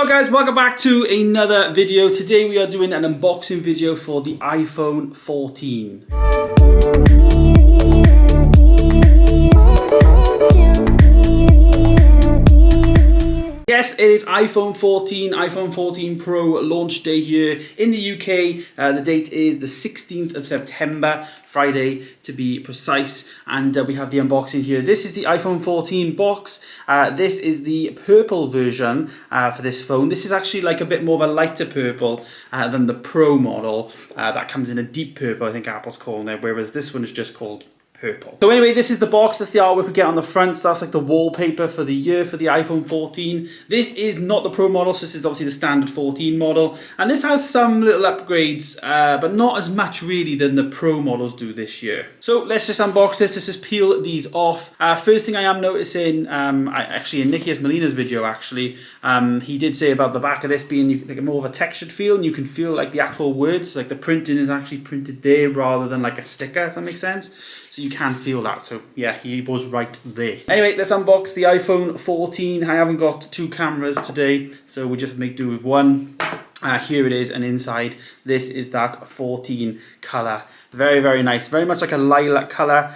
Hello guys, welcome back to another video. Today we are doing an unboxing video for the iPhone 14. Yes, it is iPhone 14 Pro launch day here in the UK. The date is the 16th of September, Friday to be precise, and we have the unboxing here. This is the iPhone 14 box. This is the purple version for this phone. This is actually like a bit more of a lighter purple than the Pro model. That comes in a deep purple, I think Apple's calling it, whereas this one is just called purple. So anyway, this is the box. That's the artwork we get on the front. So that's like the wallpaper for the year for the iPhone 14. This is not the Pro model, so this is obviously the standard 14 model. And this has some little upgrades, but not as much really than the Pro models do this year. So let's just unbox this. Let's just peel these off. First thing I am noticing, actually in Nikias Molina's video actually, he did say about the back of this being like more of a textured feel, and you can feel like the actual words, like the printing is actually printed there rather than like a sticker, if that makes sense. So you can feel that, so yeah, he was right there. Anyway, let's unbox the iPhone 14. I haven't got two cameras today, so we just make do with one. Here it is, and inside, this is that 14 colour. Very, very nice. Very much like a lilac colour.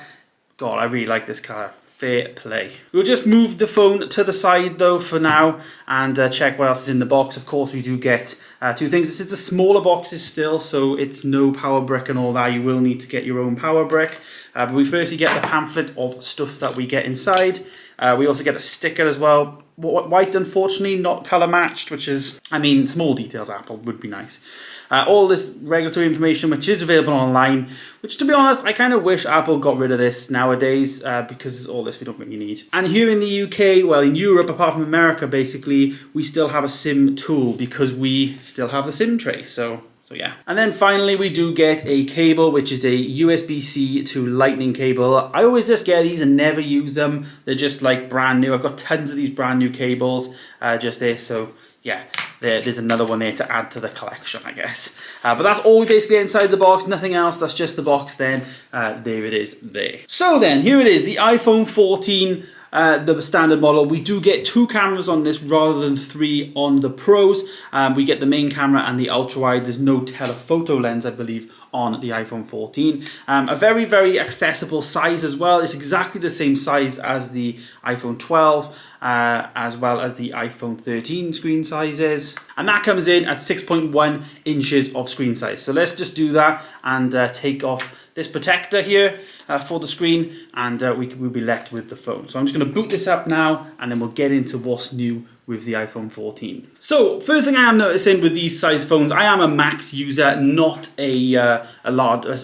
God, I really like this colour. Fair play. We'll just move the phone to the side though for now and check what else is in the box. Of course, we do get two things. This is the smaller boxes still, so it's no power brick and all that. You will need to get your own power brick. But we firstly get the pamphlet of stuff that we get inside. We also get a sticker as well. White, unfortunately, not colour matched, which is, I mean, small details, Apple, would be nice. All this regulatory information, which is available online, which, to be honest, I kind of wish Apple got rid of this nowadays, because all this we don't really need. And here in the UK, well, in Europe, apart from America, basically, we still have a SIM tool because we still have the SIM tray, so yeah. And then finally we do get a cable, which is a USB-C to Lightning cable. I always just get these and never use them. They're just like brand new. I've got tons of these brand new cables just there, so yeah, there's another one there to add to the collection, I guess. But that's all basically inside the box, nothing else. That's just the box then. There it is there. So then, here it is, the iPhone 14, the standard model. We do get two cameras on this rather than three on the Pros. We get the main camera and the ultra wide. There's no telephoto lens, I believe, on the iPhone 14. A very, very accessible size as well. It's exactly the same size as the iPhone 12, as well as the iPhone 13 screen sizes. And that comes in at 6.1 inches of screen size. So let's just do that and take off this protector here for the screen, and we'll be left with the phone. So I'm just going to boot this up now, and then we'll get into what's new with the iPhone 14. So first thing I am noticing with these size phones, I am a Max user, not a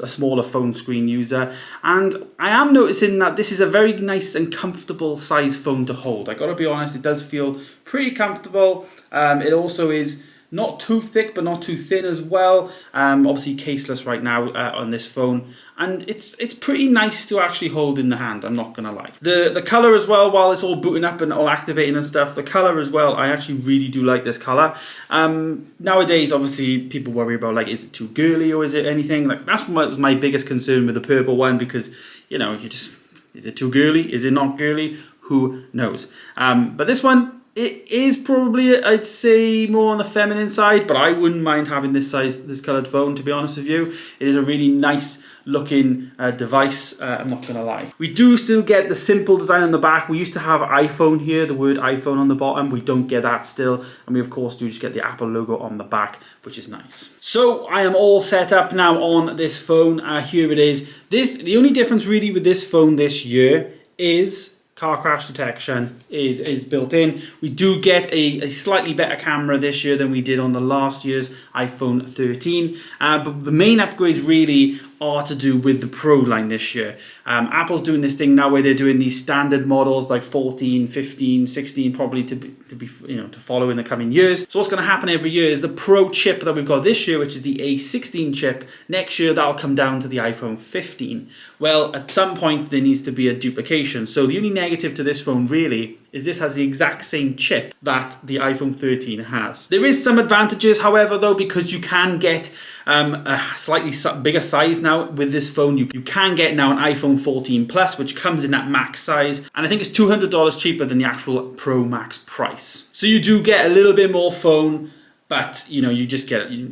smaller phone screen user, and I am noticing that this is a very nice and comfortable size phone to hold. I got to be honest, it does feel pretty comfortable. It also is not too thick, but not too thin as well. Obviously caseless right now on this phone, and it's pretty nice to actually hold in the hand, I'm not gonna lie. The color as well, while it's all booting up and all activating and stuff, the color as well, I actually really do like this color. Nowadays, obviously, people worry about, like, is it too girly or is it anything? Like, that's my biggest concern with the purple one, because, you know, is it too girly? Is it not girly? Who knows? But this one, it is probably, I'd say, more on the feminine side, but I wouldn't mind having this coloured phone, to be honest with you. It is a really nice looking device, I'm not gonna lie. We do still get the simple design on the back. We used to have iPhone here, the word iPhone on the bottom. We don't get that still, and we of course do just get the Apple logo on the back, which is nice. So I am all set up now on this phone. Here it is. The only difference really with this phone this year is car crash detection is built in. We do get a slightly better camera this year than we did on the last year's iPhone 13. But the main upgrades really are to do with the Pro line this year. Apple's doing this thing now where they're doing these standard models like 14, 15, 16, probably to follow in the coming years. So what's going to happen every year is the Pro chip that we've got this year, which is the A16 chip, next year that'll come down to the iPhone 15. Well, at some point there needs to be a duplication. So the only negative to this phone really is this has the exact same chip that the iPhone 13 has. There is some advantages, however, though, because you can get a slightly bigger size now with this phone. You can get now an iPhone 14 Plus, which comes in that max size, and I think it's $200 cheaper than the actual Pro Max price. So you do get a little bit more phone, but you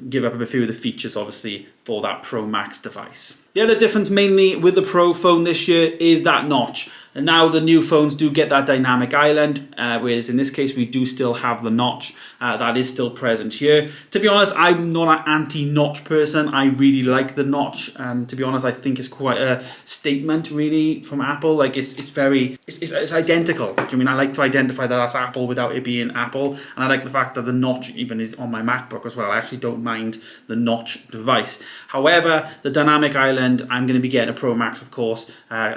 give up a few of the features, obviously, for that Pro Max device. The other difference mainly with the Pro phone this year is that notch. And now the new phones do get that dynamic island, whereas in this case we do still have the notch. That is still present here. To be honest, I'm not an anti-notch person. I really like the notch. To be honest, I think it's quite a statement really from Apple. Like it's identical. Do you know what I mean? I like to identify that that's Apple without it being Apple. And I like the fact that the notch even is on my MacBook as well. I actually don't mind the notch device. However, the dynamic island, I'm going to be getting a Pro Max, of course,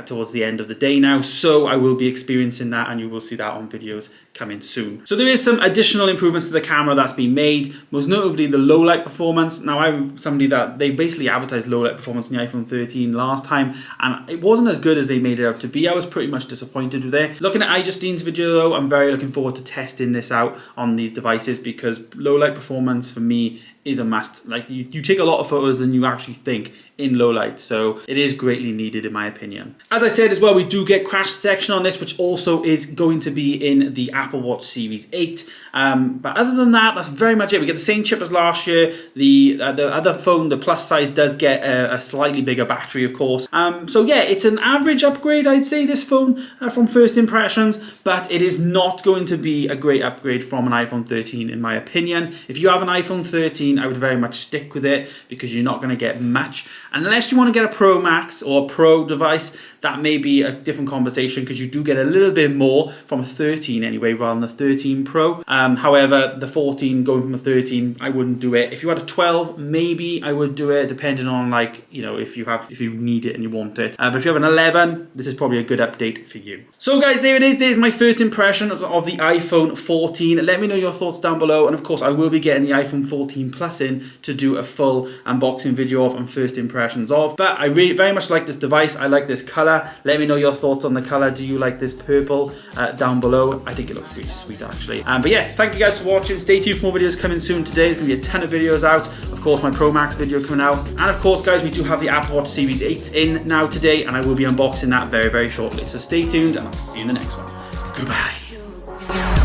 towards the end of the day now. So I will be experiencing that, and you will see that on videos coming soon. So there is some additional improvements to the camera that's been made, most notably the low light performance. Now I'm somebody that they basically advertised low light performance in the iPhone 13 last time, and it wasn't as good as they made it out to be. I was pretty much disappointed with it. Looking at iJustine's video though, I'm very looking forward to testing this out on these devices, because low light performance for me is a must. Like you take a lot of photos than you actually think in low light, so it is greatly needed in my opinion. As I said as well, we do get crash detection on this, which also is going to be in the Apple Watch Series 8. But other than that, that's very much it. We get the same chip as last year. The other phone, the Plus size, does get a slightly bigger battery, of course. So yeah, it's an average upgrade, I'd say, this phone from first impressions, but it is not going to be a great upgrade from an iPhone 13 in my opinion. If you have an iPhone 13, I would very much stick with it, because you're not going to get much. Unless you want to get a Pro Max or a Pro device, that may be a different conversation, because you do get a little bit more from a 13 anyway, rather than the 13 Pro. However, the 14 going from a 13, I wouldn't do it. If you had a 12, maybe I would do it, depending on, like, you know, if you need it and you want it. But if you have an 11, this is probably a good update for you. So guys, there it is. There's my first impression of the iPhone 14. Let me know your thoughts down below, and of course I will be getting the iPhone 14 Plus in to do a full unboxing video of and first impressions of. But I really very much like this device. I like this color. Let me know your thoughts on the color. Do you like this purple down below? I think it looks really sweet actually. But yeah, thank you guys for watching. Stay tuned for more videos coming soon. Today there's gonna be a ton of videos out. Of course, my Pro Max video coming out, and of course guys, we do have the Apple Watch Series 8 in now today, and I will be unboxing that very, very shortly. So stay tuned, and I'll see you in the next one. Goodbye.